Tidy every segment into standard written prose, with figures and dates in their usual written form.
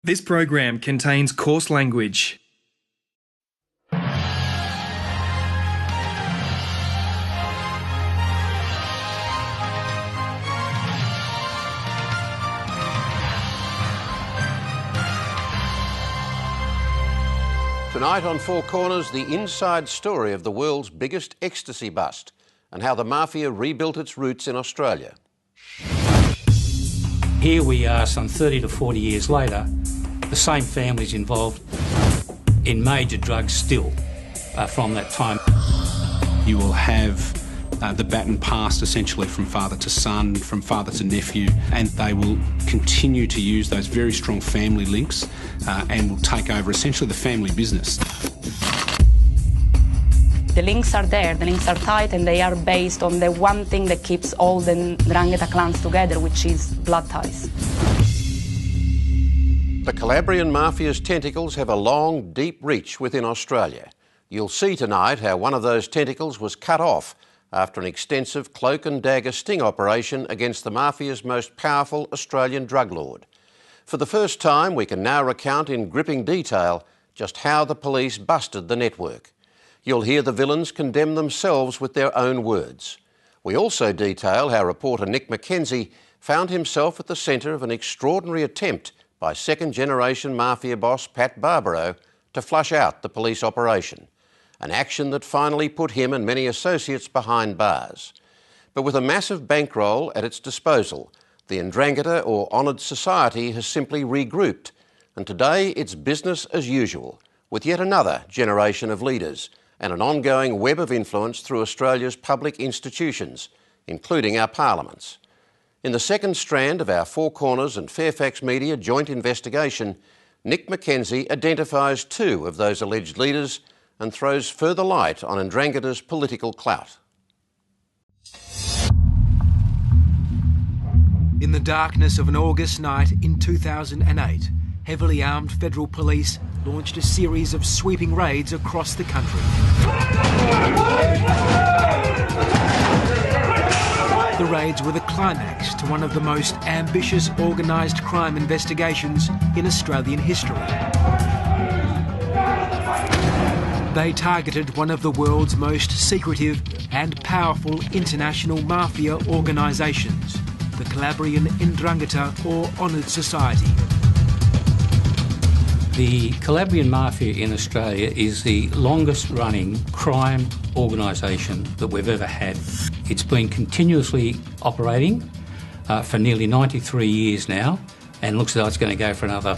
This program contains coarse language. Tonight on Four Corners, the inside story of the world's biggest ecstasy bust and how the mafia rebuilt its roots in Australia. Here we are some 30 to 40 years later, the same families involved in major drugs still from that time. You will have the baton passed essentially from father to son, from father to nephew, and they will continue to use those very strong family links and will take over essentially the family business. The links are there, the links are tight, and they are based on the one thing that keeps all the Ndrangheta clans together, which is blood ties. The Calabrian mafia's tentacles have a long, deep reach within Australia. You'll see tonight how one of those tentacles was cut off after an extensive cloak and dagger sting operation against the mafia's most powerful Australian drug lord. For the first time, we can now recount in gripping detail just how the police busted the network. You'll hear the villains condemn themselves with their own words. We also detail how reporter Nick McKenzie found himself at the centre of an extraordinary attempt by second-generation mafia boss Pat Barbaro to flush out the police operation, an action that finally put him and many associates behind bars. But with a massive bankroll at its disposal, the Ndrangheta, or honoured society, has simply regrouped, and today it's business as usual, with yet another generation of leaders and an ongoing web of influence through Australia's public institutions, including our parliaments. In the second strand of our Four Corners and Fairfax Media joint investigation, Nick McKenzie identifies two of those alleged leaders and throws further light on Ndrangheta's political clout. In the darkness of an August night in 2008, heavily armed federal police launched a series of sweeping raids across the country. The raids were the climax to one of the most ambitious organised crime investigations in Australian history. They targeted one of the world's most secretive and powerful international mafia organisations, the Calabrian Ndrangheta, or honoured society. The Calabrian Mafia in Australia is the longest running crime organisation that we've ever had. It's been continuously operating for nearly 93 years now, and looks as though it's going to go for another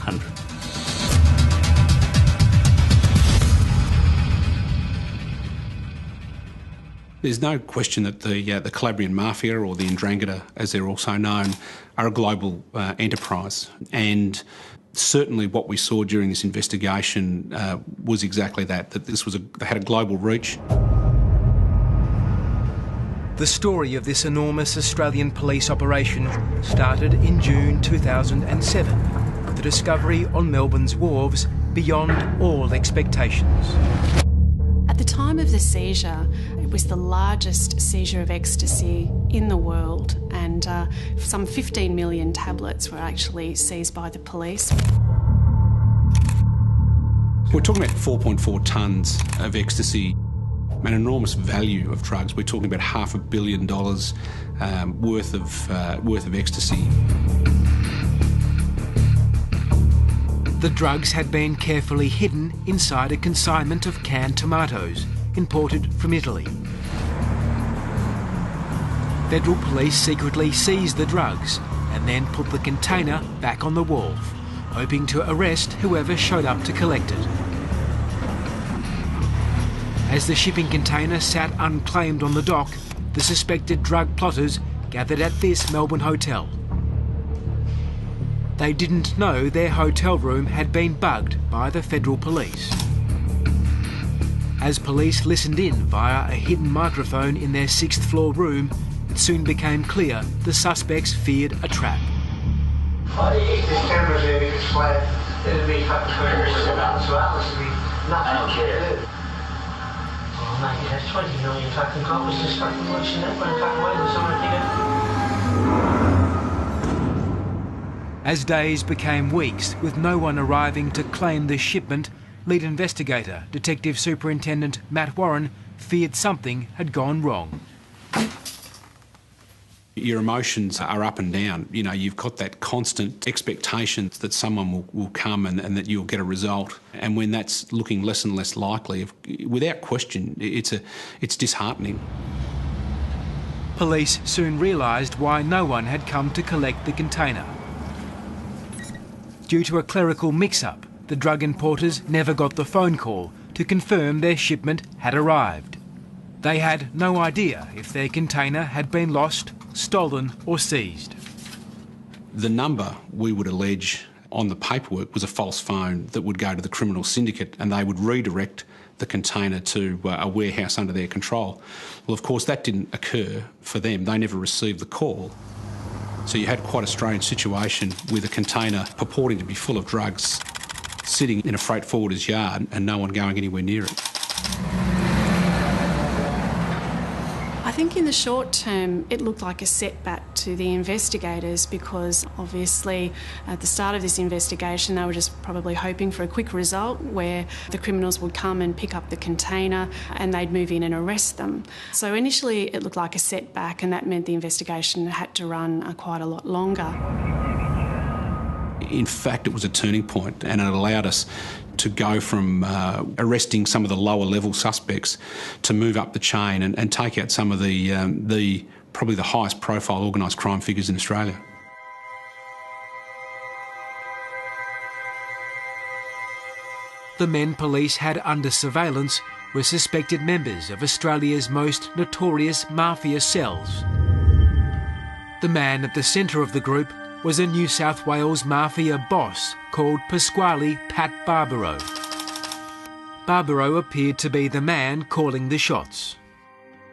100. There's no question that the Calabrian Mafia, or the Ndrangheta as they're also known, are a global enterprise, and certainly what we saw during this investigation was exactly that they had a global reach. The story of this enormous Australian police operation started in June 2007 with the discovery on Melbourne's wharves beyond all expectations. At the time of the seizure, it was the largest seizure of ecstasy in the world, and some 15 million tablets were actually seized by the police. We're talking about 4.4 tonnes of ecstasy, an enormous value of drugs. We're talking about $500 million worth of ecstasy. The drugs had been carefully hidden inside a consignment of canned tomatoes imported from Italy. Federal police secretly seized the drugs and then put the container back on the wharf, hoping to arrest whoever showed up to collect it. As the shipping container sat unclaimed on the dock, the suspected drug plotters gathered at this Melbourne hotel. They didn't know their hotel room had been bugged by the federal police. As police listened in via a hidden microphone in their 6th floor room, it soon became clear the suspects feared a trap. This camera's here, if it's flat, it'll be fucking nothing to do. Oh mate, there's 20 million fucking coppers just fucking watching that one fucking way with someone As days became weeks with no one arriving to claim the shipment, lead investigator, Detective Superintendent Matt Warren, feared something had gone wrong. Your emotions are up and down. You know, you've got that constant expectation that someone will come and that you'll get a result. And when that's looking less and less likely, without question, it's disheartening. Police soon realised why no one had come to collect the container. Due to a clerical mix-up, the drug importers never got the phone call to confirm their shipment had arrived. They had no idea if their container had been lost, stolen or seized. The number, we would allege, on the paperwork was a false phone that would go to the criminal syndicate, and they would redirect the container to a warehouse under their control. Well, of course, that didn't occur for them. They never received the call. So you had quite a strange situation with a container purporting to be full of drugs sitting in a freight forwarder's yard and no one going anywhere near it. I think in the short term it looked like a setback to the investigators, because obviously at the start of this investigation they were just probably hoping for a quick result where the criminals would come and pick up the container and they'd move in and arrest them. So initially it looked like a setback, and that meant the investigation had to run quite a lot longer. In fact, it was a turning point, and it allowed us to go from arresting some of the lower level suspects to move up the chain and take out some of the probably the highest profile organised crime figures in Australia. The men police had under surveillance were suspected members of Australia's most notorious mafia cells. The man at the centre of the group was a New South Wales mafia boss called Pasquale Pat Barbaro. Barbaro appeared to be the man calling the shots.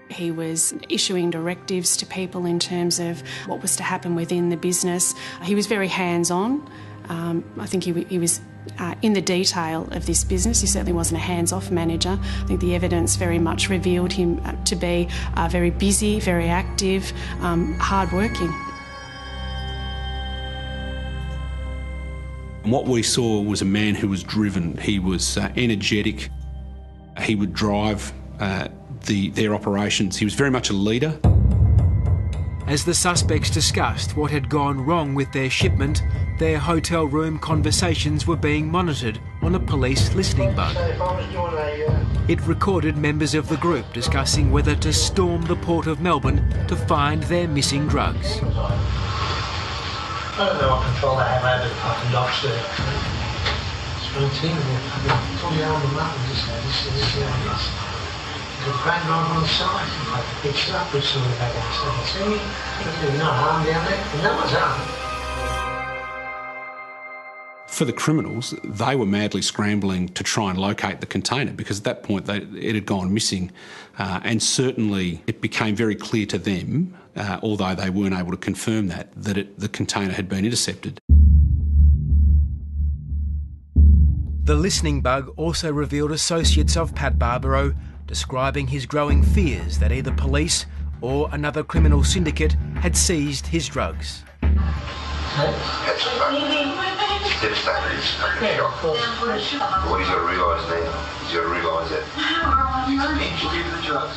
He was issuing directives to people in terms of what was to happen within the business. He was very hands-on. I think he was in the detail of this business. He certainly wasn't a hands-off manager. I think the evidence very much revealed him to be very busy, very active, hard-working. And what we saw was a man who was driven. He was energetic. He would drive their operations. He was very much a leader. As the suspects discussed what had gone wrong with their shipment, their hotel room conversations were being monitored on a police listening bug. It recorded members of the group discussing whether to storm the port of Melbourne to find their missing drugs. I don't know what control they have over the fucking docks there. It's routine. I've told you on the map and just said, this is how it is. The crane driver on the side, like picks it up with some of the back outside. See, there's no harm down there, and no one's harm. For the criminals, they were madly scrambling to try and locate the container, because at that point it had gone missing, and certainly it became very clear to them, although they weren't able to confirm that the container had been intercepted. The listening bug also revealed associates of Pat Barbaro describing his growing fears that either police or another criminal syndicate had seized his drugs. That's devastating. It's fucking shock. But what he's got to realise now, he's got to realise that he's been given the drugs.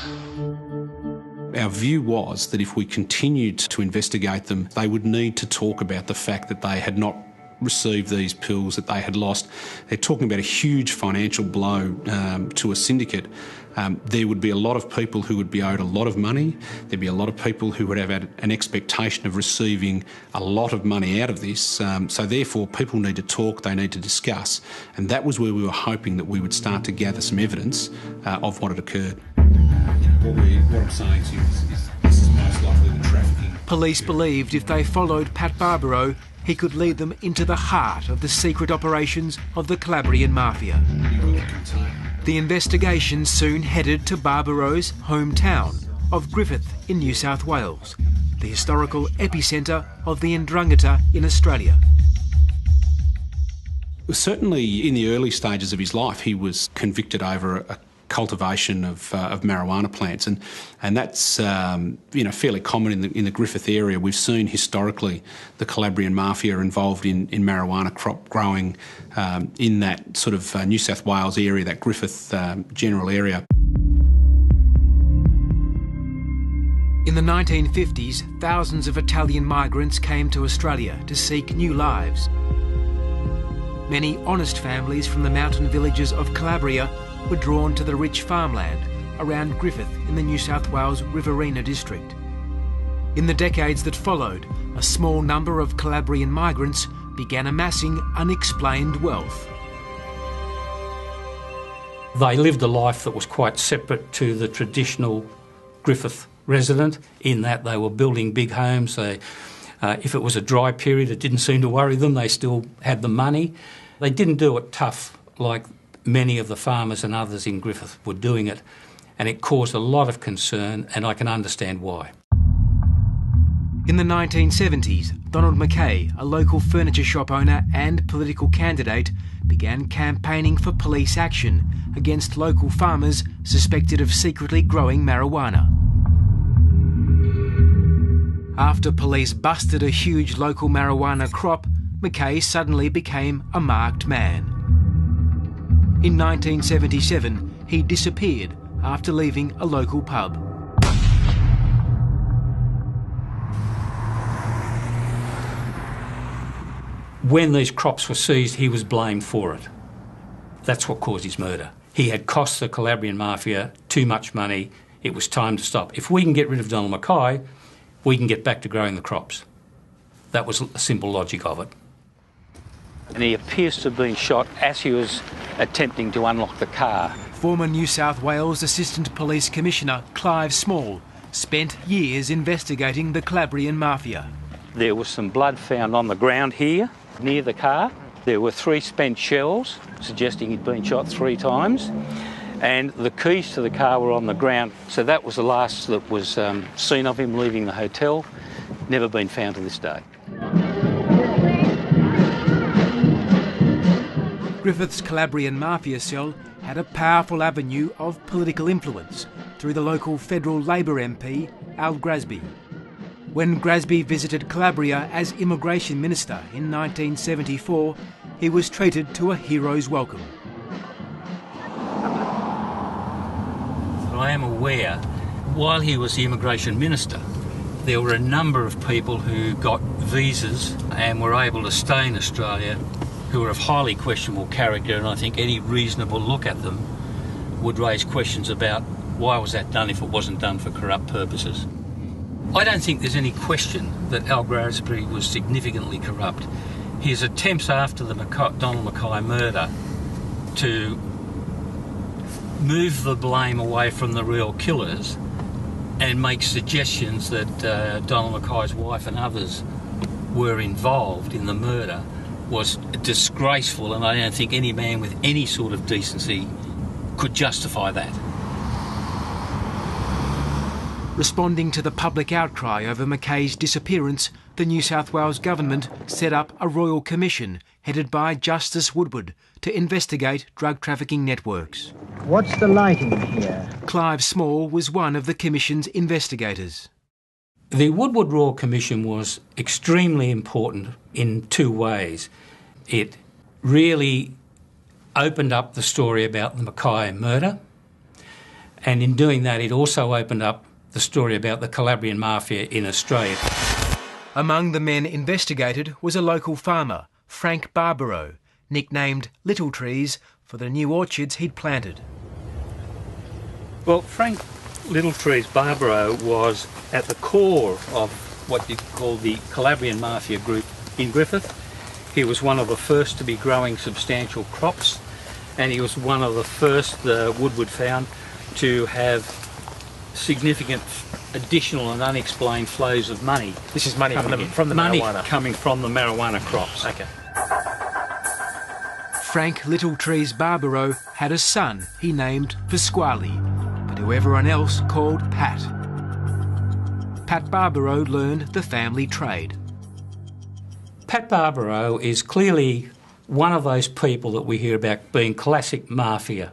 Our view was that if we continued to investigate them, they would need to talk about the fact that they had not received these pills, that they had lost. They're talking about a huge financial blow to a syndicate. There would be a lot of people who would be owed a lot of money. There'd be a lot of people who would have had an expectation of receiving a lot of money out of this. So therefore, people need to talk, they need to discuss. And that was where we were hoping that we would start to gather some evidence of what had occurred. What I'm saying to you is this is most likely the trafficking. Police believed if they followed Pat Barbaro, he could lead them into the heart of the secret operations of the Calabrian Mafia. The investigation soon headed to Barbaro's hometown of Griffith in New South Wales, the historical epicentre of the Ndrangheta in Australia. Certainly in the early stages of his life, he was convicted over cultivation of marijuana plants, and that's fairly common in the Griffith area. We've seen historically the Calabrian mafia involved in marijuana crop growing in that sort of New South Wales area, that Griffith general area. In the 1950s, thousands of Italian migrants came to Australia to seek new lives. Many honest families from the mountain villages of Calabria were drawn to the rich farmland around Griffith in the New South Wales Riverina district. In the decades that followed, a small number of Calabrian migrants began amassing unexplained wealth. They lived a life that was quite separate to the traditional Griffith resident, in that they were building big homes. If it was a dry period, it didn't seem to worry them. They still had the money. They didn't do it tough like many of the farmers and others in Griffith were doing it, and it caused a lot of concern, and I can understand why. In the 1970s, Donald Mackay, a local furniture shop owner and political candidate, began campaigning for police action against local farmers suspected of secretly growing marijuana. After police busted a huge local marijuana crop, Mackay suddenly became a marked man. In 1977, he disappeared after leaving a local pub. When these crops were seized, he was blamed for it. That's what caused his murder. He had cost the Calabrian mafia too much money. It was time to stop. If we can get rid of Donald Mackay, we can get back to growing the crops. That was a simple logic of it. And he appears to have been shot as he was attempting to unlock the car. Former New South Wales Assistant Police Commissioner Clive Small spent years investigating the Calabrian mafia. There was some blood found on the ground here, near the car. There were 3 spent shells, suggesting he'd been shot 3 times. And the keys to the car were on the ground, so that was the last that was seen of him leaving the hotel. Never been found to this day. Griffith's Calabrian mafia cell had a powerful avenue of political influence through the local federal Labor MP, Al Grasby. When Grasby visited Calabria as Immigration Minister in 1974, he was treated to a hero's welcome. I am aware, while he was the Immigration Minister, there were a number of people who got visas and were able to stay in Australia who were of highly questionable character, and I think any reasonable look at them would raise questions about why was that done if it wasn't done for corrupt purposes. I don't think there's any question that Al Grasby was significantly corrupt. His attempts after the Donald Mackay murder to move the blame away from the real killers and make suggestions that Donald Mackay's wife and others were involved in the murder was disgraceful, and I don't think any man with any sort of decency could justify that. Responding to the public outcry over Mackay's disappearance, the New South Wales government set up a royal commission headed by Justice Woodward to investigate drug trafficking networks. What's the lighting here? Clive Small was one of the commission's investigators. The Woodward Royal Commission was extremely important in 2 ways. It really opened up the story about the Mackay murder, and in doing that it also opened up the story about the Calabrian mafia in Australia. Among the men investigated was a local farmer, Frank Barbaro, nicknamed Little Trees for the new orchards he'd planted. Well, Frank Littletrees Barbaro was at the core of what you call the Calabrian mafia group in Griffith. He was one of the first to be growing substantial crops, and he was one of the first, Woodward found, to have significant additional and unexplained flows of money. This is money from the money marijuana? Coming from the marijuana crops. Okay. Frank Littletrees Barbaro had a son he named Pasquale, but who everyone else called Pat. Pat Barbaro learned the family trade. Pat Barbaro is clearly one of those people that we hear about being classic mafia.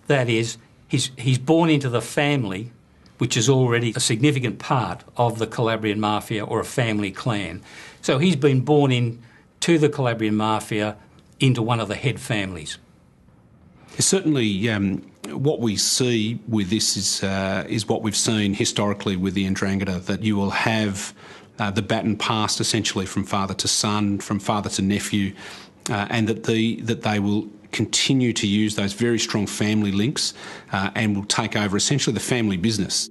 That is, he's born into the family, which is already a significant part of the Calabrian mafia or a family clan. So he's been born into the Calabrian mafia, into one of the head families. Certainly, what we see with this is what we've seen historically with the Ndrangheta, that you will have the baton passed essentially from father to son, from father to nephew, and that they will continue to use those very strong family links and will take over essentially the family business.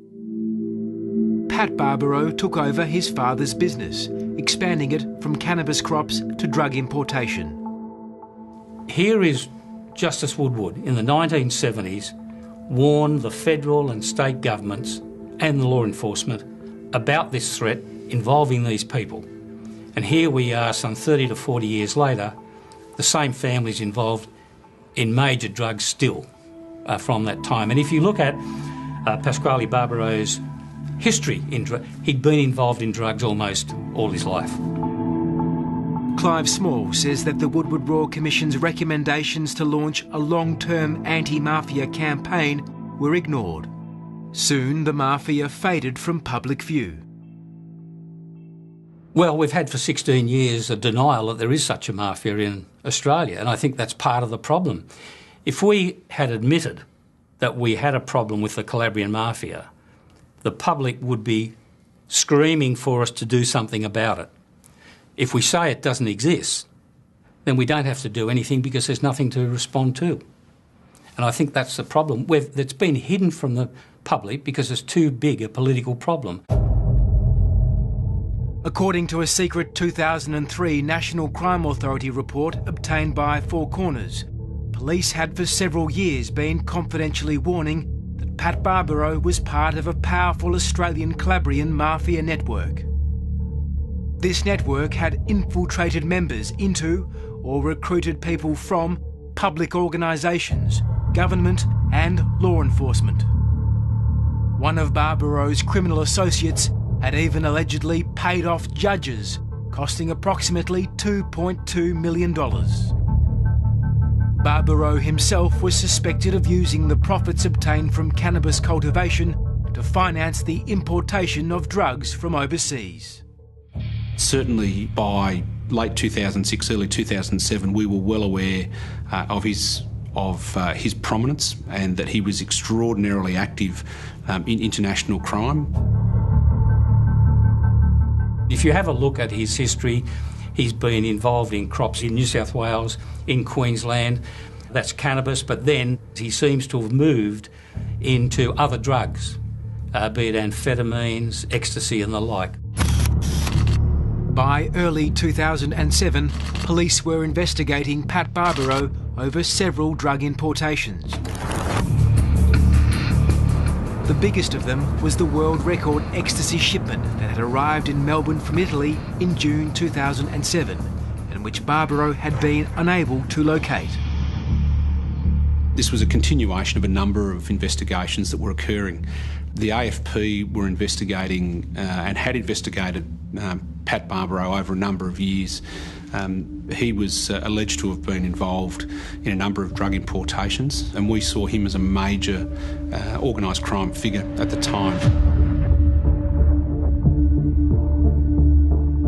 Pat Barbaro took over his father's business, expanding it from cannabis crops to drug importation. Here is Justice Woodward in the 1970s warned the federal and state governments and the law enforcement about this threat involving these people. And here we are some 30 to 40 years later, the same families involved in major drugs still from that time. And if you look at Pasquale Barbaro's history, he'd been involved in drugs almost all his life. Clive Small says that the Woodward Royal Commission's recommendations to launch a long-term anti-mafia campaign were ignored. Soon the mafia faded from public view. Well, we've had for 16 years a denial that there is such a mafia in Australia, and I think that's part of the problem. If we had admitted that we had a problem with the Calabrian mafia, the public would be screaming for us to do something about it. If we say it doesn't exist, then we don't have to do anything because there's nothing to respond to. And I think that's the problem that's been hidden from the public because it's too big a political problem. According to a secret 2003 National Crime Authority report obtained by Four Corners, police had for several years been confidentially warning that Pat Barbaro was part of a powerful Australian Calabrian mafia network. This network had infiltrated members into or recruited people from public organisations, government and law enforcement. One of Barbaro's criminal associates had even allegedly paid off judges, costing approximately $2.2 million. Barbaro himself was suspected of using the profits obtained from cannabis cultivation to finance the importation of drugs from overseas. Certainly by late 2006, early 2007, we were well aware of his prominence and that he was extraordinarily active in international crime. If you have a look at his history, he's been involved in crops in New South Wales, in Queensland, that's cannabis, but then he seems to have moved into other drugs, be it amphetamines, ecstasy and the like. By early 2007, police were investigating Pat Barbaro over several drug importations. The biggest of them was the world record ecstasy shipment that had arrived in Melbourne from Italy in June 2007, and which Barbaro had been unable to locate. This was a continuation of a number of investigations that were occurring. The AFP were investigating and had investigated Pat Barbaro over a number of years. He was alleged to have been involved in a number of drug importations, and we saw him as a major organised crime figure at the time.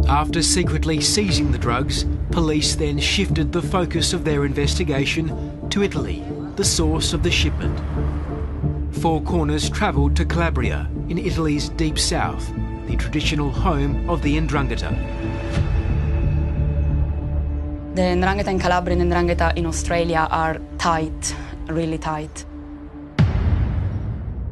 After secretly seizing the drugs, police then shifted the focus of their investigation to Italy, the source of the shipment. Four Corners travelled to Calabria, in Italy's deep south, the traditional home of the Ndrangheta. The Ndrangheta in Calabria and Ndrangheta in Australia are tight, really tight.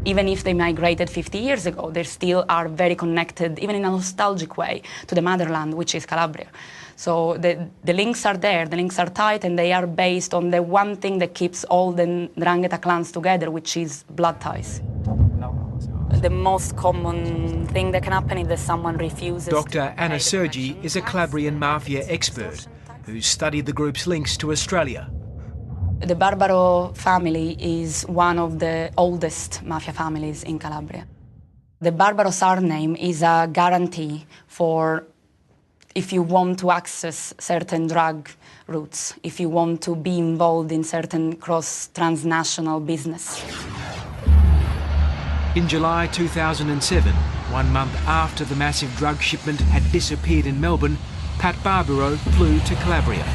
Even if they migrated 50 years ago, they still are very connected, even in a nostalgic way, to the motherland, which is Calabria. So the links are there, the links are tight, and they are based on the one thing that keeps all the Ndrangheta clans together, which is blood ties. The most common thing that can happen is that someone refuses. Dr. Anna Sergi is a Calabrian mafia expert who studied the group's links to Australia. The Barbaro family is one of the oldest mafia families in Calabria. The Barbaro surname is a guarantee for if you want to access certain drug routes, if you want to be involved in certain cross-transnational business. In July 2007, 1 month after the massive drug shipment had disappeared in Melbourne, Pat Barbaro flew to Calabria.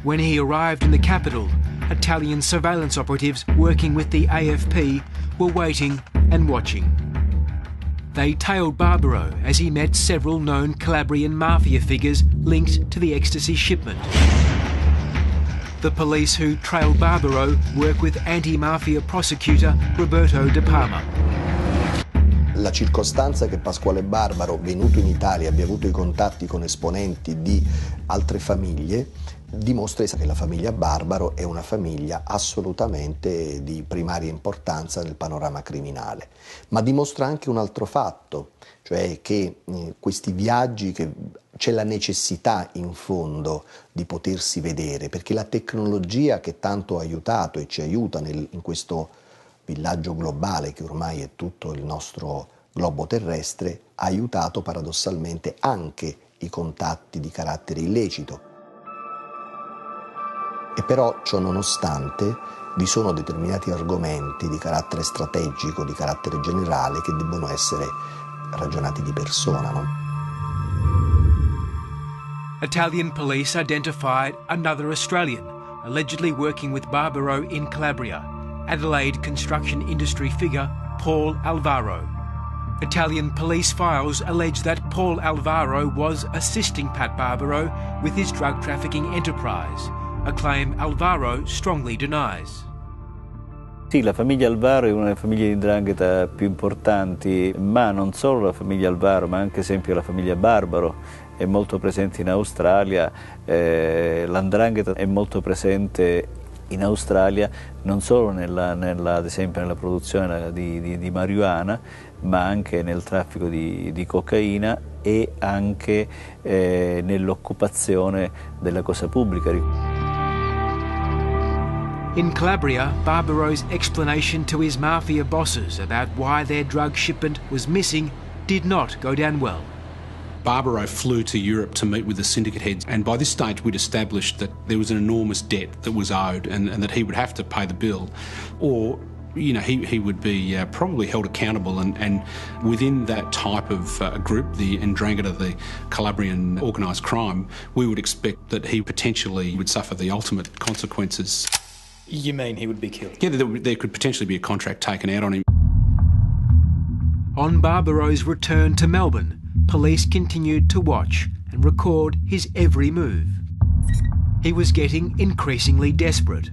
When he arrived in the capital, Italian surveillance operatives working with the AFP were waiting and watching. They tailed Barbaro as he met several known Calabrian mafia figures linked to the ecstasy shipment. The police who trailed Barbaro work with anti-mafia prosecutor Roberto De Palma. La circostanza che Pasquale Barbaro, venuto in Italia, abbia avuto i contatti con esponenti di altre famiglie, dimostra che la famiglia Barbaro è una famiglia assolutamente di primaria importanza nel panorama criminale. Ma dimostra anche un altro fatto, cioè che questi viaggi, che c'è la necessità in fondo di potersi vedere, perché la tecnologia che tanto ha aiutato e ci aiuta in questo villaggio globale che ormai è tutto il nostro globo terrestre, ha aiutato paradossalmente anche i contatti di carattere illecito. E però, ciò nonostante, vi sono determinati argomenti di carattere strategico, di carattere generale, che debbono essere ragionati di persona, no? Italian police identified another Australian, allegedly working with Barbaro in Calabria, Adelaide construction industry figure Paul Alvaro. Italian police files allege that Paul Alvaro was assisting Pat Barbaro with his drug trafficking enterprise, a claim Alvaro strongly denies. Sì, la famiglia Alvaro è una delle famiglie di Ndrangheta più importanti, ma non solo la famiglia Alvaro, ma anche esempio la famiglia Barbaro è molto presente in Australia, la Ndrangheta è molto presente in Australia non solo ad esempio nella produzione di marijuana, ma anche nel traffico di cocaina e anche nell'occupazione della cosa pubblica. In Calabria, Barbaro's explanation to his mafia bosses about why their drug shipment was missing did not go down well. Barbaro flew to Europe to meet with the syndicate heads, and by this stage we'd established that there was an enormous debt that was owed and that he would have to pay the bill, or he would be probably held accountable, and within that type of group, the Ndrangheta, the Calabrian organised crime, we would expect that he potentially would suffer the ultimate consequences. You mean he would be killed? Yeah, there could potentially be a contract taken out on him. On Barbaro's return to Melbourne, police continued to watch and record his every move. He was getting increasingly desperate.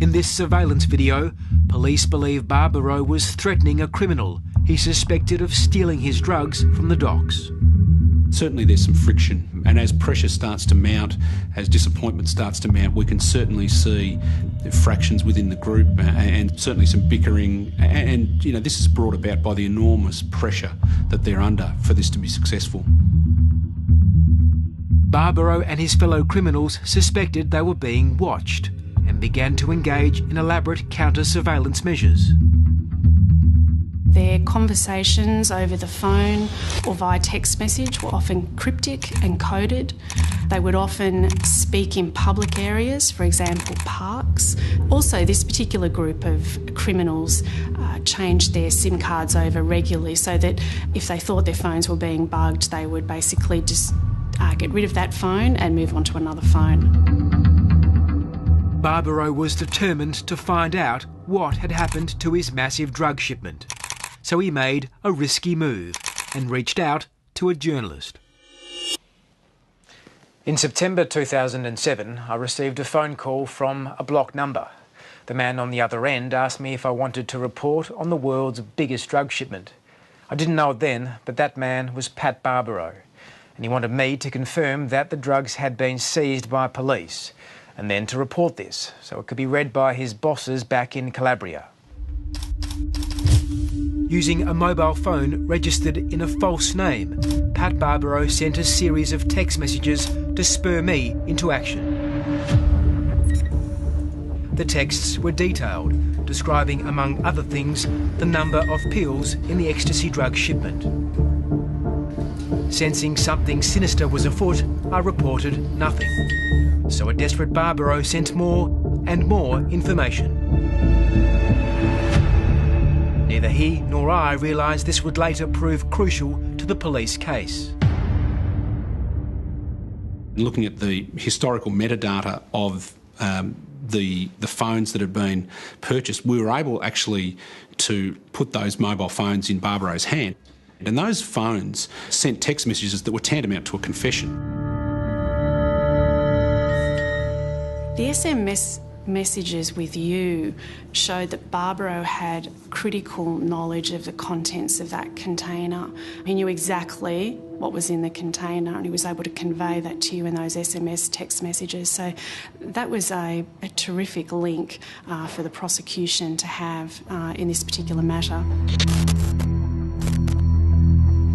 In this surveillance video, police believe Barbaro was threatening a criminal he suspected of stealing his drugs from the docks. Certainly there's some friction, and as pressure starts to mount, as disappointment starts to mount, we can certainly see fractions within the group and certainly some bickering, and this is brought about by the enormous pressure that they're under for this to be successful. Barbaro and his fellow criminals suspected they were being watched and began to engage in elaborate counter-surveillance measures. Their conversations over the phone or via text message were often cryptic and coded. They would often speak in public areas, for example, parks. Also, this particular group of criminals changed their SIM cards over regularly, so that if they thought their phones were being bugged, they would basically just get rid of that phone and move on to another phone. Barbaro was determined to find out what had happened to his massive drug shipment. So he made a risky move and reached out to a journalist. In September 2007, I received a phone call from a block number. The man on the other end asked me if I wanted to report on the world's biggest drug shipment. I didn't know it then, but that man was Pat Barbaro, and he wanted me to confirm that the drugs had been seized by police, and then to report this so it could be read by his bosses back in Calabria. Using a mobile phone registered in a false name, Pat Barbaro sent a series of text messages to spur me into action. The texts were detailed, describing, among other things, the number of pills in the ecstasy drug shipment. sensing something sinister was afoot, I reported nothing. So a desperate Barbaro sent more and more information. Neither he nor I realised this would later prove crucial to the police case. Looking at the historical metadata of the phones that had been purchased, we were able actually to put those mobile phones in Barbaro's hand. And those phones sent text messages that were tantamount to a confession. The SMS messages with you showed that Barbaro had critical knowledge of the contents of that container. He knew exactly what was in the container and he was able to convey that to you in those SMS text messages. So that was a terrific link for the prosecution to have in this particular matter.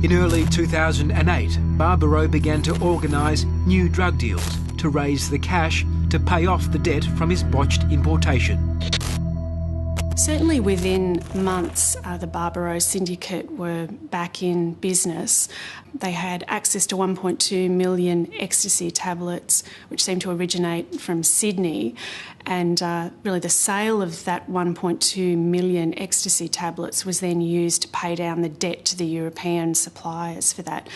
In early 2008, Barbaro began to organise new drug deals to raise the cash to pay off the debt from his botched importation. Certainly within months, the Barbaro syndicate were back in business. They had access to 1.2 million ecstasy tablets, which seemed to originate from Sydney. And really the sale of that 1.2 million ecstasy tablets was then used to pay down the debt to the European suppliers for that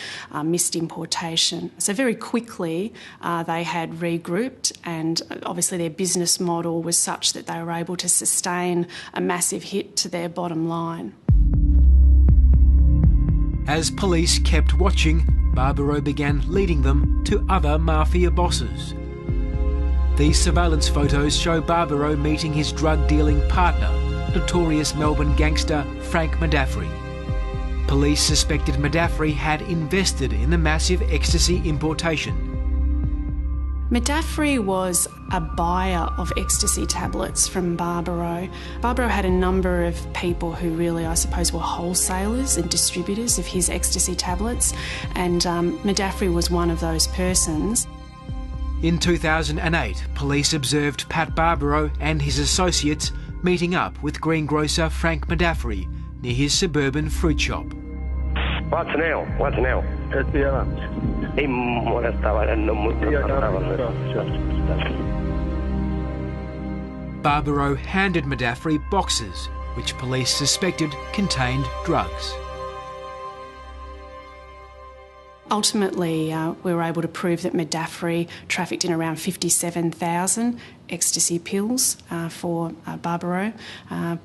missed importation. So very quickly they had regrouped, and obviously their business model was such that they were able to sustain a massive hit to their bottom line. As police kept watching, Barbaro began leading them to other mafia bosses. These surveillance photos show Barbaro meeting his drug-dealing partner, notorious Melbourne gangster Frank Madaffri. Police suspected Madaffri had invested in the massive ecstasy importation. Madaffri was a buyer of ecstasy tablets from Barbaro. Barbaro had a number of people who really, I suppose, were wholesalers and distributors of his ecstasy tablets, and Madaffri was one of those persons. In 2008, police observed Pat Barbaro and his associates meeting up with greengrocer Frank Madaffri near his suburban fruit shop. What's now? What's now? Barbaro handed Madaffri boxes, which police suspected contained drugs. Ultimately, we were able to prove that Madaffri trafficked in around 57,000 ecstasy pills for Barbaro,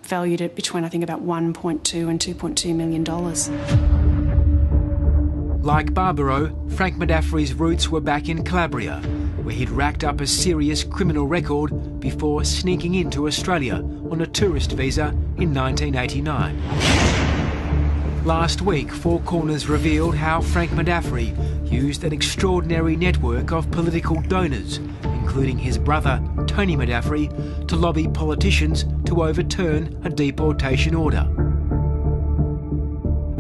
valued at between, I think, about $1.2 and $2.2 million. Like Barbaro, Frank Madaffri's roots were back in Calabria, where he'd racked up a serious criminal record before sneaking into Australia on a tourist visa in 1989. Last week, Four Corners revealed how Frank Madaffri used an extraordinary network of political donors, including his brother, Tony Madaffri, to lobby politicians to overturn a deportation order.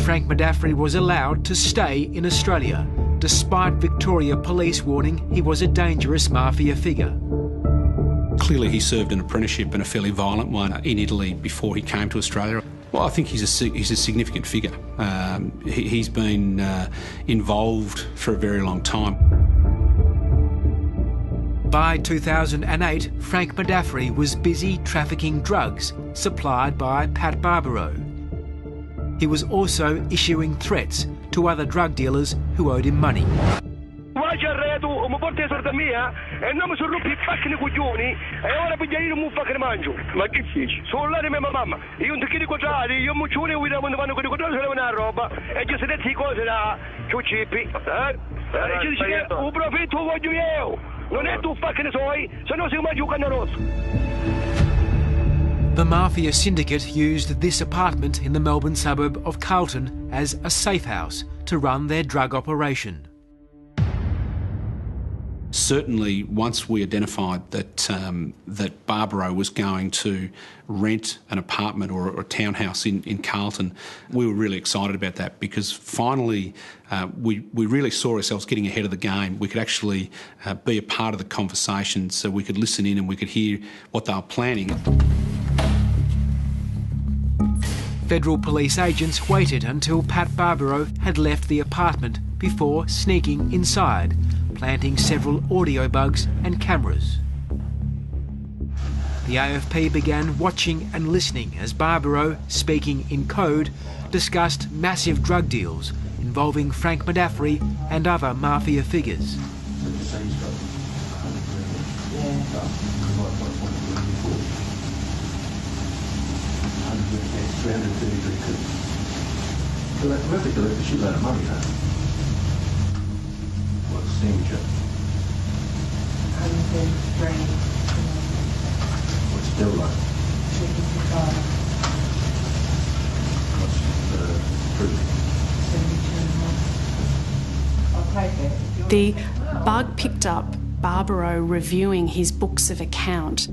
Frank Madaffri was allowed to stay in Australia, despite Victoria police warning he was a dangerous mafia figure. Clearly he served an apprenticeship, and a fairly violent one, in Italy before he came to Australia. Well, I think he's a significant figure. He's been involved for a very long time. By 2008, Frank Madaffri was busy trafficking drugs supplied by Pat Barbaro. He was also issuing threats to other drug dealers who owed him money. E non mi sono rotto i pacchi coglioni e ora pigliare un fa che mangio. Ma che fici? Sono là di mia mamma. Io non ti chiedo quadrati, io mi cione quando vanno con i quadrati se una roba e ci siete cose da ciuccipi. E ci dice che un profitto voglio io. Non è tu fa che ne sai, se no si mangia un cannarosso. The mafia syndicate used this apartment in the Melbourne suburb of Carlton as a safe house to run their drug operation. Certainly, once we identified that that Barbaro was going to rent an apartment or a townhouse in Carlton, we were really excited about that, because finally we really saw ourselves getting ahead of the game. We could actually be a part of the conversation, so we could listen in and we could hear what they were planning. Federal police agents waited until Pat Barbaro had left the apartment before sneaking inside, planting several audio bugs and cameras. The AFP began watching and listening as Barbaro, speaking in code, discussed massive drug deals involving Frank Medafri and other mafia figures. The bug picked up Barbaro reviewing his books of account.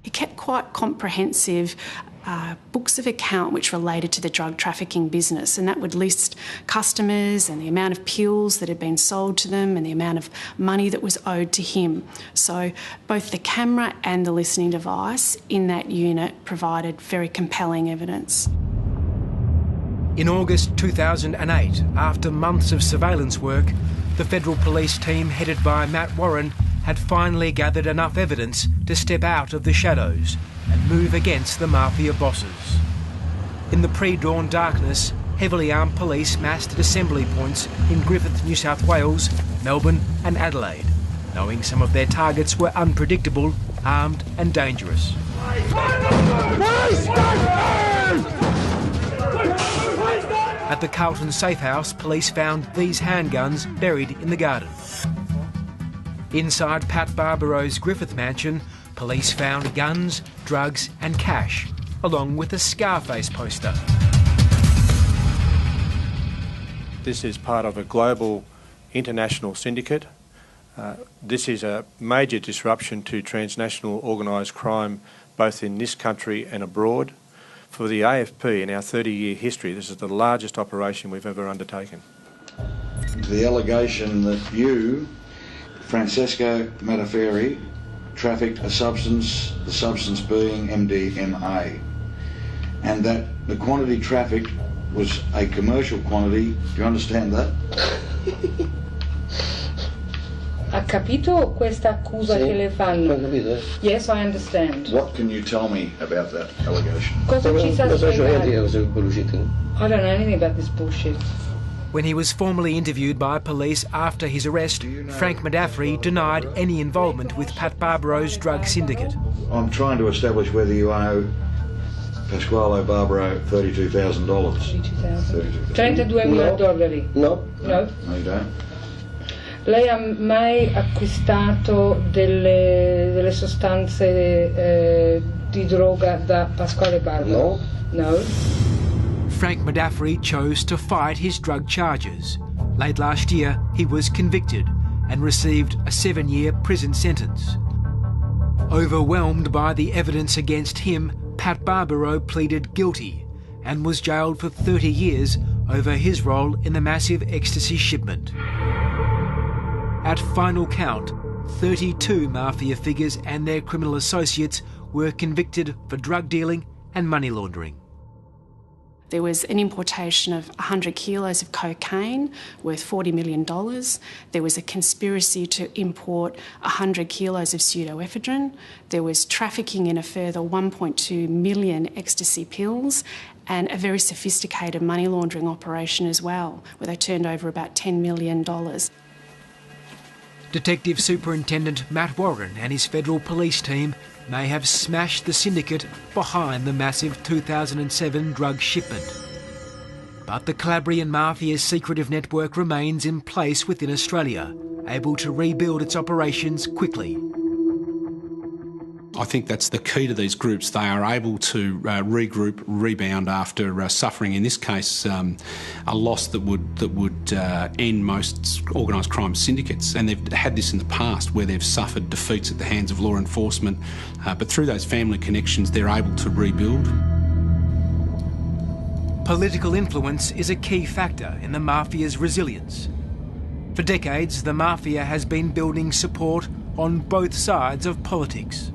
He kept quite comprehensive books of account which related to the drug trafficking business, and that would list customers and the amount of pills that had been sold to them and the amount of money that was owed to him. So both the camera and the listening device in that unit provided very compelling evidence. In August 2008, after months of surveillance work, the federal police team headed by Matt Warren had finally gathered enough evidence to step out of the shadows and move against the mafia bosses. In the pre-dawn darkness, heavily armed police massed at assembly points in Griffith, New South Wales, Melbourne and Adelaide, knowing some of their targets were unpredictable, armed and dangerous. At the Carlton Safe House, police found these handguns buried in the garden. Inside Pat Barbaro's Griffith mansion, police found guns, drugs and cash, along with a Scarface poster. This is part of a global international syndicate. This is a major disruption to transnational organised crime, both in this country and abroad. For the AFP, in our 30-year history, this is the largest operation we've ever undertaken. The allegation that you, Francesco Medafri, trafficked a substance, the substance being MDMA, and that the quantity trafficked was a commercial quantity. Do you understand that? Ha capito questa accusa Sì, che le fanno? ho capito. Yes, I understand. What can you tell me about that allegation? Cosa ci sa spiegare? I I don't know anything about this bullshit. When he was formally interviewed by police after his arrest, Frank Medafri denied any involvement with Pat Barbaro's drug syndicate. I'm trying to establish whether you owe Pasquale Barbaro $32,000. 32.000 dollari. No. No? No, you don't. Lei ha mai acquistato delle sostanze di droga da Pasquale Barbaro? No. No. Frank Medafri chose to fight his drug charges. Late last year, he was convicted and received a 7-year prison sentence. Overwhelmed by the evidence against him, Pat Barbaro pleaded guilty and was jailed for 30 years over his role in the massive ecstasy shipment. At final count, 32 mafia figures and their criminal associates were convicted for drug dealing and money laundering. There was an importation of 100 kilos of cocaine worth $40 million. There was a conspiracy to import 100 kilos of pseudoephedrine. There was trafficking in a further 1.2 million ecstasy pills and a very sophisticated money laundering operation as well, where they turned over about $10 million. Detective Superintendent Matt Warren and his federal police team may have smashed the syndicate behind the massive 2007 drug shipment. But the Calabrian Mafia's secretive network remains in place within Australia, able to rebuild its operations quickly. I think that's the key to these groups. They are able to regroup, rebound after suffering, in this case, a loss that would end most organised crime syndicates. And they've had this in the past where they've suffered defeats at the hands of law enforcement, but through those family connections, they're able to rebuild. Political influence is a key factor in the Mafia's resilience. For decades, the Mafia has been building support on both sides of politics.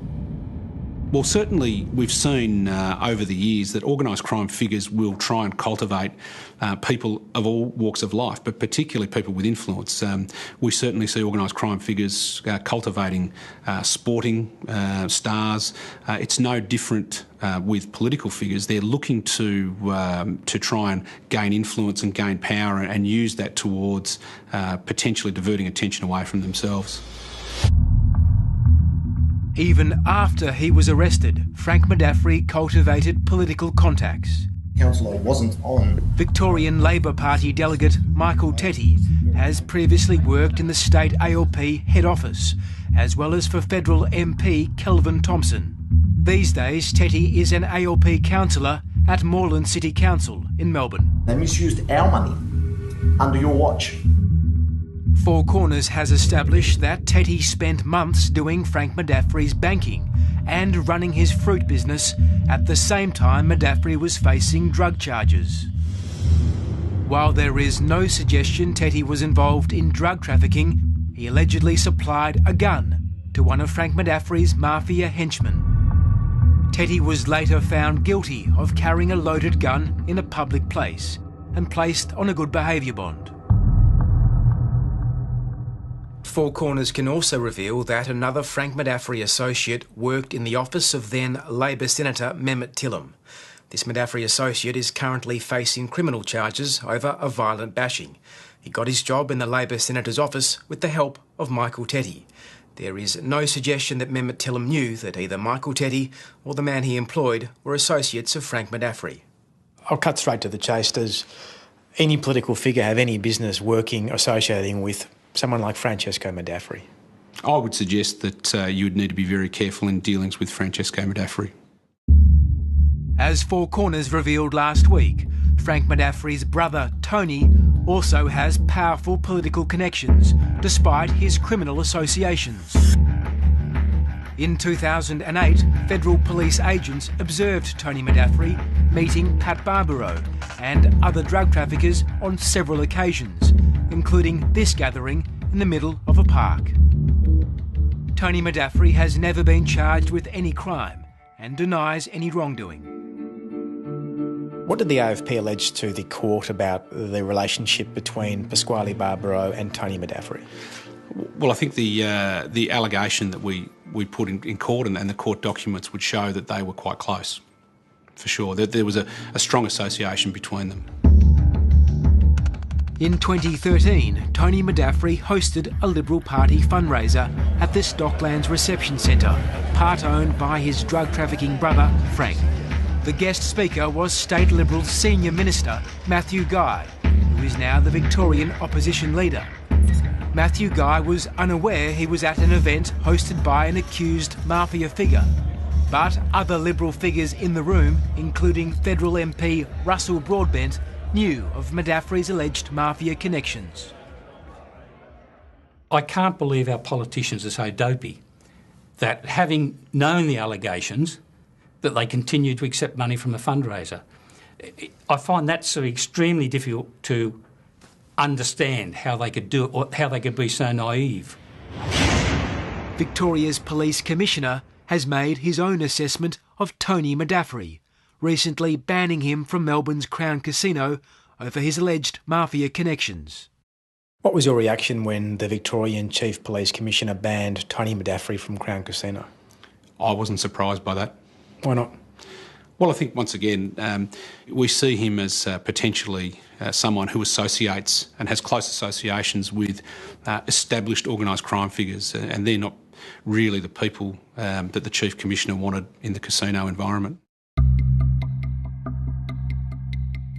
Well, certainly we've seen over the years that organised crime figures will try and cultivate people of all walks of life, but particularly people with influence. We certainly see organised crime figures cultivating sporting stars. It's no different with political figures. They're looking to try and gain influence and gain power and use that towards potentially diverting attention away from themselves. Even after he was arrested, Frank Modaffri cultivated political contacts. Councillor wasn't on. Victorian Labor Party delegate Michael Tetty has previously worked in the state ALP head office, as well as for federal MP Kelvin Thompson. These days, Tetty is an ALP councillor at Moreland City Council in Melbourne. They misused our money under your watch. Four Corners has established that Tetty spent months doing Frank Modaffri's banking and running his fruit business at the same time Modaffri was facing drug charges. While there is no suggestion Tetty was involved in drug trafficking, he allegedly supplied a gun to one of Frank Modaffri's mafia henchmen. Tetty was later found guilty of carrying a loaded gun in a public place and placed on a good behaviour bond. Four Corners can also reveal that another Frank Modaffri associate worked in the office of then Labor Senator Mehmet Tillam. This Modaffri associate is currently facing criminal charges over a violent bashing. He got his job in the Labor Senator's office with the help of Michael Tetty. There is no suggestion that Mehmet Tillam knew that either Michael Tetty or the man he employed were associates of Frank Modaffri. I'll cut straight to the chase. Does any political figure have any business working, associating with someone like Francesco Modaffri? I would suggest that you would need to be very careful in dealings with Francesco Modaffri. As Four Corners revealed last week, Frank Modaffri's brother Tony also has powerful political connections, despite his criminal associations. In 2008, federal police agents observed Tony Modaffri meeting Pat Barbaro and other drug traffickers on several occasions, including this gathering in the middle of a park. Tony Modaffri has never been charged with any crime and denies any wrongdoing. What did the AFP allege to the court about the relationship between Pasquale Barbaro and Tony Modaffri? Well, I think the allegation that we put in court and the court documents would show that they were quite close, for sure. That there was a strong association between them. In 2013, Tony Modaffri hosted a Liberal Party fundraiser at the Stocklands Reception Centre, part owned by his drug trafficking brother, Frank. The guest speaker was State Liberal Senior Minister Matthew Guy, who is now the Victorian opposition leader. Matthew Guy was unaware he was at an event hosted by an accused mafia figure, but other Liberal figures in the room, including federal MP Russell Broadbent, knew of Modaffri's alleged mafia connections. I can't believe our politicians are so dopey that, having known the allegations, that they continue to accept money from the fundraiser. I find that so extremely difficult to understand how they could do it, or how they could be so naive. Victoria's Police Commissioner has made his own assessment of Tony Modaffri, recently banning him from Melbourne's Crown Casino over his alleged mafia connections. What was your reaction when the Victorian Chief Police Commissioner banned Tony Modaffri from Crown Casino? I wasn't surprised by that. Why not? Well, I think once again, we see him as potentially someone who associates and has close associations with established organised crime figures, and they're not really the people that the Chief Commissioner wanted in the casino environment.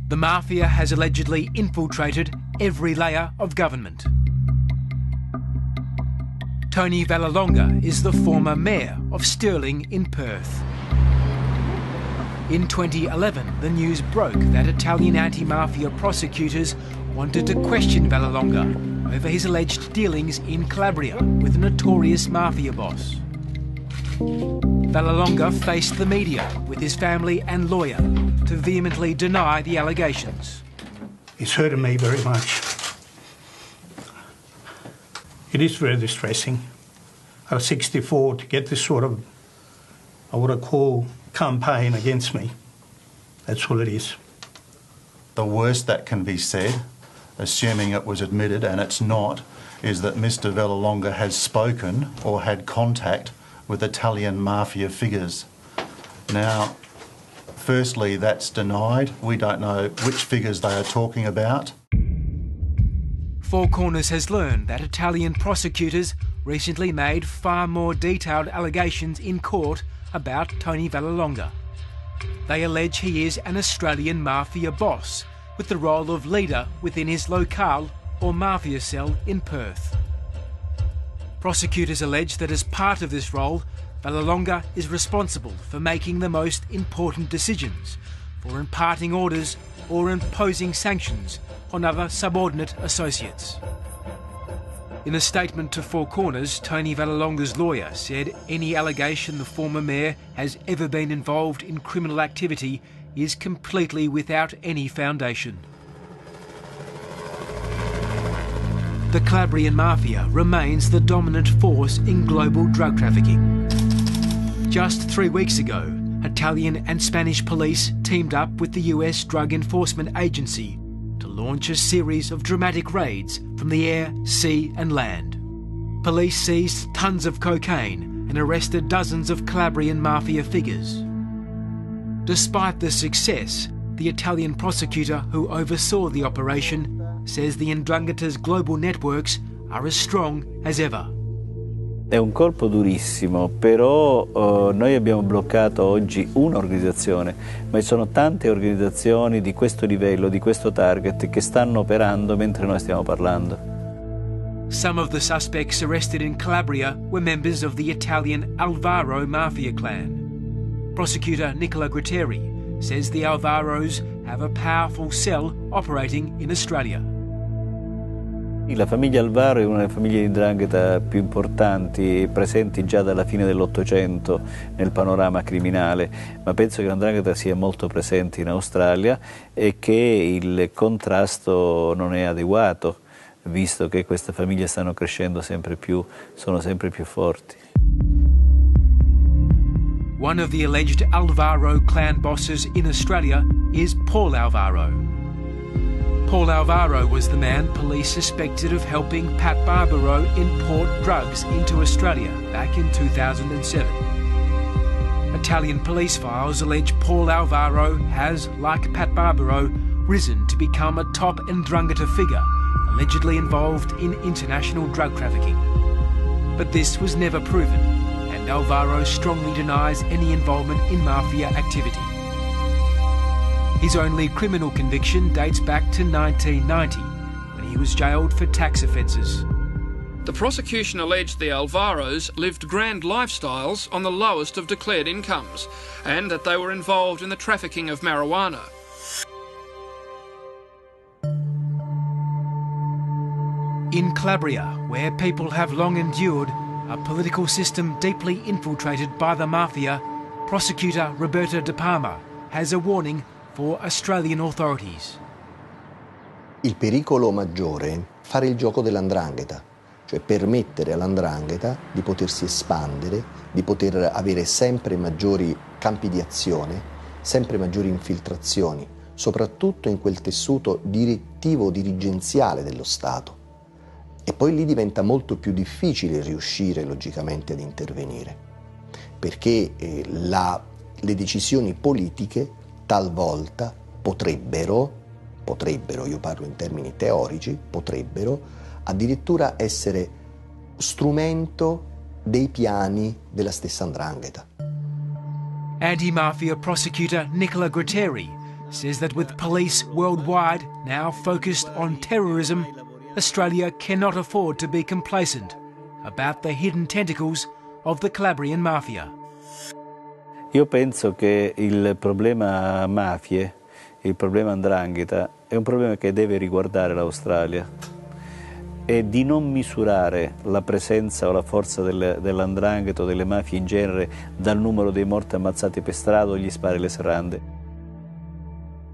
The mafia has allegedly infiltrated every layer of government. Tony Vallelonga is the former mayor of Stirling in Perth. In 2011, the news broke that Italian anti-mafia prosecutors wanted to question Vallelonga over his alleged dealings in Calabria with a notorious mafia boss. Vallelonga faced the media with his family and lawyer to vehemently deny the allegations. It's hurting me very much. It is very distressing. I was 64 to get this sort of what I call campaign against me. That's what it is. The worst that can be said, assuming it was admitted, and it's not, is that Mr. Vallelonga has spoken or had contact with Italian mafia figures. Now, firstly, that's denied. We don't know which figures they are talking about. Four Corners has learned that Italian prosecutors recently made far more detailed allegations in court about Tony Vallelonga. They allege he is an Australian mafia boss with the role of leader within his locale or mafia cell in Perth. Prosecutors allege that as part of this role, Vallelonga is responsible for making the most important decisions, for imparting orders or imposing sanctions on other subordinate associates. In a statement to Four Corners, Tony Vallelonga's lawyer said any allegation the former mayor has ever been involved in criminal activity is completely without any foundation. The Calabrian Mafia remains the dominant force in global drug trafficking. Just 3 weeks ago, Italian and Spanish police teamed up with the US Drug Enforcement Agency to launch a series of dramatic raids from the air, sea and land. Police seized tons of cocaine and arrested dozens of Calabrian Mafia figures. Despite the success, the Italian prosecutor who oversaw the operation says the Ndrangheta's global networks are as strong as ever. È un colpo durissimo, però noi abbiamo bloccato oggi un'organizzazione, ma ci sono tante organizzazioni di questo livello, di questo target, che stanno operando mentre noi stiamo parlando. Some of the suspects arrested in Calabria were members of the Italian Alvaro mafia clan. Prosecutor Nicola Gratteri says the Alvaros have a powerful cell operating in Australia. La famiglia Alvaro è una delle famiglie di 'Ndrangheta più importanti, presenti già dalla fine dell'Ottocento nel panorama criminale, ma penso che la 'Ndrangheta sia molto presente in Australia e che il contrasto non è adeguato, visto che queste famiglie stanno crescendo sempre più, sono sempre più forti. One of the alleged Alvaro clan bosses in Australia is Paul Alvaro. Paul Alvaro was the man police suspected of helping Pat Barbaro import drugs into Australia back in 2007. Italian police files allege Paul Alvaro has, like Pat Barbaro, risen to become a top Ndrangheta figure, allegedly involved in international drug trafficking. But this was never proven, and Alvaro strongly denies any involvement in mafia activity. His only criminal conviction dates back to 1990, when he was jailed for tax offences. The prosecution alleged the Alvaros lived grand lifestyles on the lowest of declared incomes, and that they were involved in the trafficking of marijuana. In Calabria, where people have long endured a political system deeply infiltrated by the mafia, prosecutor Roberta De Palma has a warning for Australian authorities. Il pericolo maggiore è fare il gioco dell''Ndrangheta, cioè permettere all''Ndrangheta di potersi espandere, di poter avere sempre maggiori campi di azione, sempre maggiori infiltrazioni, soprattutto in quel tessuto direttivo dirigenziale dello Stato. E poi lì diventa molto più difficile riuscire logicamente ad intervenire, perché le decisioni politiche talvolta potrebbero, io parlo in termini teorici, potrebbero addirittura essere strumento dei piani della stessa 'Ndrangheta. Anti-mafia prosecutor Nicola Gratteri says that with police worldwide now focused on terrorism, Australia cannot afford to be complacent about the hidden tentacles of the Calabrian Mafia. Io penso che il problema mafie, il problema 'Ndrangheta, è un problema che deve riguardare l'Australia e di non misurare la presenza o la forza della 'Ndrangheta o delle mafie in genere dal numero dei morti ammazzati per strada o gli spari e le serrande.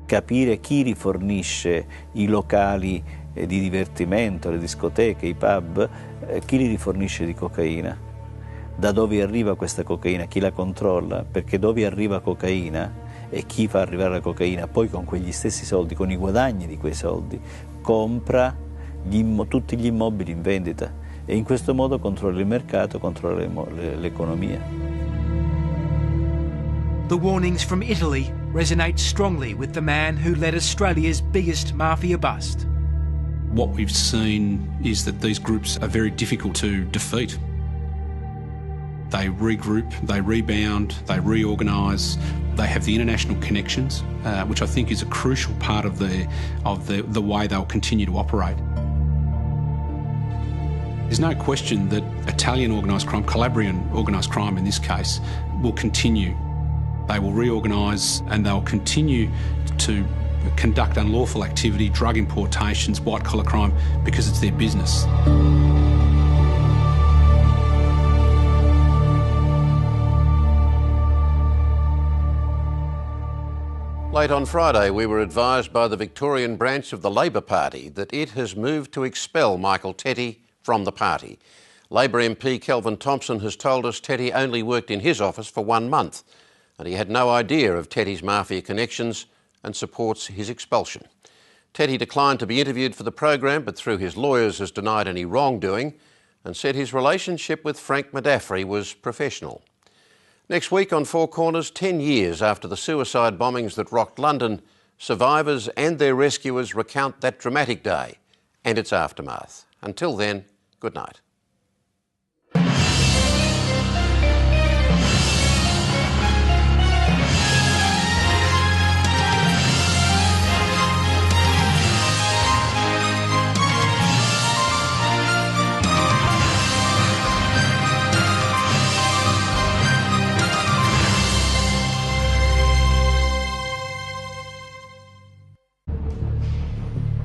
Capire chi rifornisce i locali di divertimento, le discoteche, i pub, chi li rifornisce di cocaina. da dove arriva questa cocaina, chi la controlla, perché dove arriva cocaina e chi fa arrivare la cocaina, poi con quegli stessi soldi, con i guadagni di quei soldi, compra tutti gli immobili in vendita e in questo modo controlla il mercato, controlla l'economia. The warnings from Italy resonate strongly with the man who led Australia's biggest mafia bust. What we've seen is that these groups are very difficult to defeat. They regroup, they rebound, they reorganise, they have the international connections, which I think is a crucial part of the way they'll continue to operate. There's no question that Italian organised crime, Calabrian organised crime in this case, will continue. They will reorganise and they'll continue to conduct unlawful activity, drug importations, white-collar crime, because it's their business. Late on Friday, we were advised by the Victorian branch of the Labor Party that it has moved to expel Michael Tetty from the party. Labor MP Kelvin Thompson has told us Tetty only worked in his office for 1 month and he had no idea of Tetty's mafia connections and supports his expulsion. Tetty declined to be interviewed for the program, but through his lawyers has denied any wrongdoing and said his relationship with Frank Modafferi was professional. Next week on Four Corners, 10 years after the suicide bombings that rocked London, survivors and their rescuers recount that dramatic day and its aftermath. Until then, good night.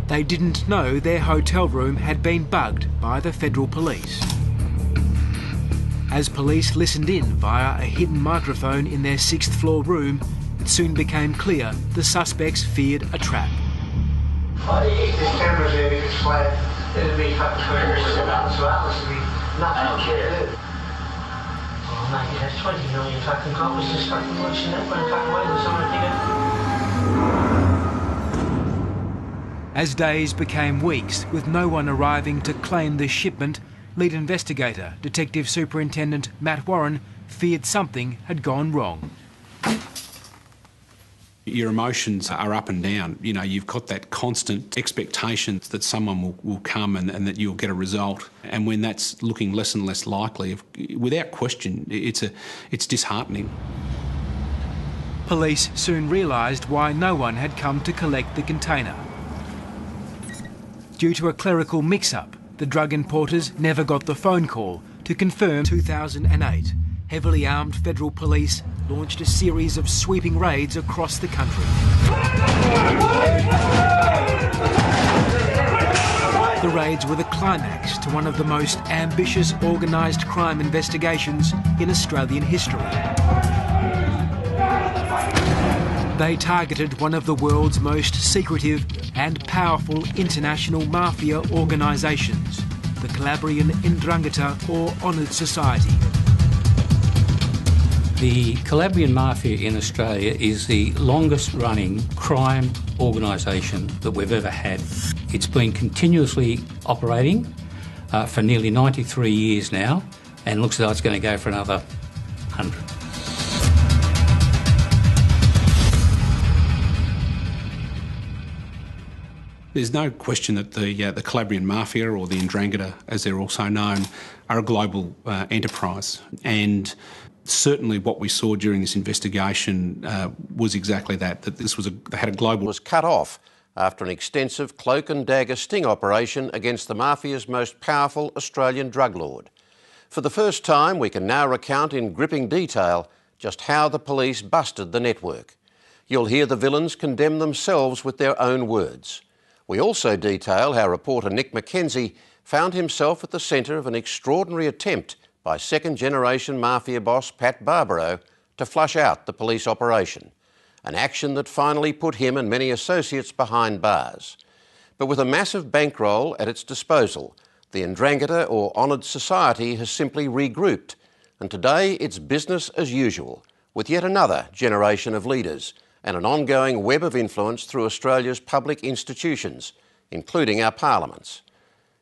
They didn't know their hotel room had been bugged by the federal police. As police listened in via a hidden microphone in their 6th floor room, it soon became clear the suspects feared a trap. If there's cameras there, if it's flat, it'll be fucking cameras around as well. It'll be nothing to do. Oh mate, it has 20 million fucking copies just fucking watching that one fucking way with someone thinking. As days became weeks, with no one arriving to claim the shipment, lead investigator, Detective Superintendent Matt Warren, feared something had gone wrong. Your emotions are up and down. You know, you've got that constant expectation that someone will come and that you'll get a result. And when that's looking less and less likely, without question, it's disheartening. Police soon realised why no one had come to collect the container. Due to a clerical mix-up, the drug importers never got the phone call to confirm. 2008, heavily armed federal police launched a series of sweeping raids across the country. The raids were the climax to one of the most ambitious organised crime investigations in Australian history. They targeted one of the world's most secretive and powerful international mafia organisations, the Calabrian Ndrangheta or Honoured Society. The Calabrian Mafia in Australia is the longest running crime organisation that we've ever had. It's been continuously operating for nearly 93 years now and looks like it's going to go for another 100. There's no question that the Calabrian Mafia, or the Ndrangheta as they're also known, are a global enterprise. And certainly what we saw during this investigation was exactly that they had a global... ...was cut off after an extensive cloak and dagger sting operation against the Mafia's most powerful Australian drug lord. For the first time, we can now recount in gripping detail just how the police busted the network. You'll hear the villains condemn themselves with their own words. We also detail how reporter Nick McKenzie found himself at the centre of an extraordinary attempt by second-generation mafia boss Pat Barbaro to flush out the police operation, an action that finally put him and many associates behind bars. But with a massive bankroll at its disposal, the Ndrangheta or Honoured Society has simply regrouped, And today it's business as usual, with yet another generation of leaders and an ongoing web of influence through Australia's public institutions, including our parliaments.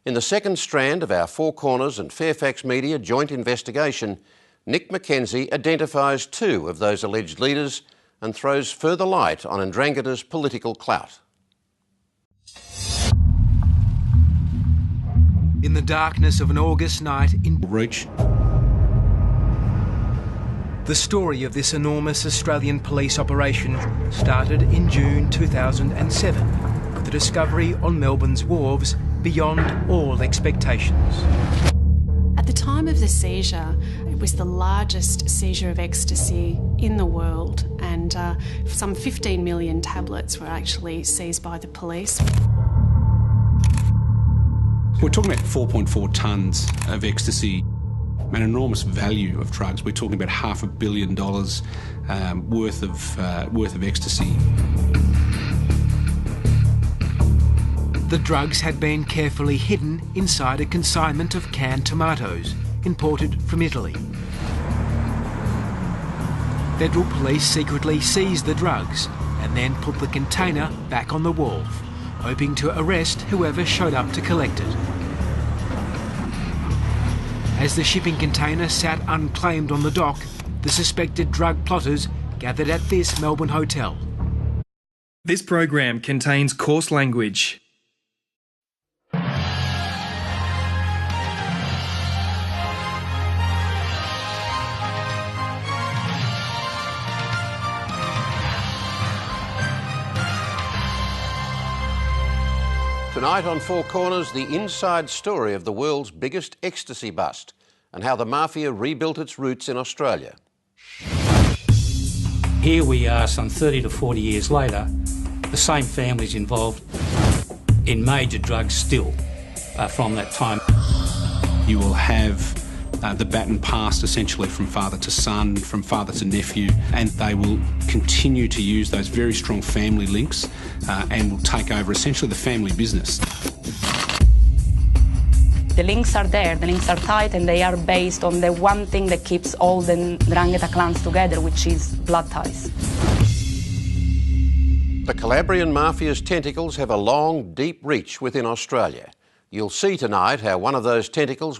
In the second strand of our Four Corners and Fairfax Media joint investigation, Nick McKenzie identifies two of those alleged leaders and throws further light on Ndrangheta's political clout. In the darkness of an August night in Reach. The story of this enormous Australian police operation started in June 2007 with the discovery on Melbourne's wharves beyond all expectations. At the time of the seizure, it was the largest seizure of ecstasy in the world, and some 15 million tablets were actually seized by the police. We're talking about 4.4 tonnes of ecstasy, an enormous value of drugs. We're talking about $500 million worth of ecstasy. The drugs had been carefully hidden inside a consignment of canned tomatoes imported from Italy. Federal police secretly seized the drugs and then put the container back on the wharf, hoping to arrest whoever showed up to collect it. As the shipping container sat unclaimed on the dock, the suspected drug plotters gathered at this Melbourne hotel. This program contains coarse language. Tonight on Four Corners, the inside story of the world's biggest ecstasy bust and how the mafia rebuilt its roots in Australia. Here we are some 30 to 40 years later, the same families involved in major drugs still from that time. You will have the baton passed essentially from father to son, from father to nephew, and they will continue to use those very strong family links and will take over essentially the family business. The links are there, the links are tight, and they are based on the one thing that keeps all the Ndrangheta clans together, which is blood ties. The Calabrian mafia's tentacles have a long, deep reach within Australia. You'll see tonight how one of those tentacles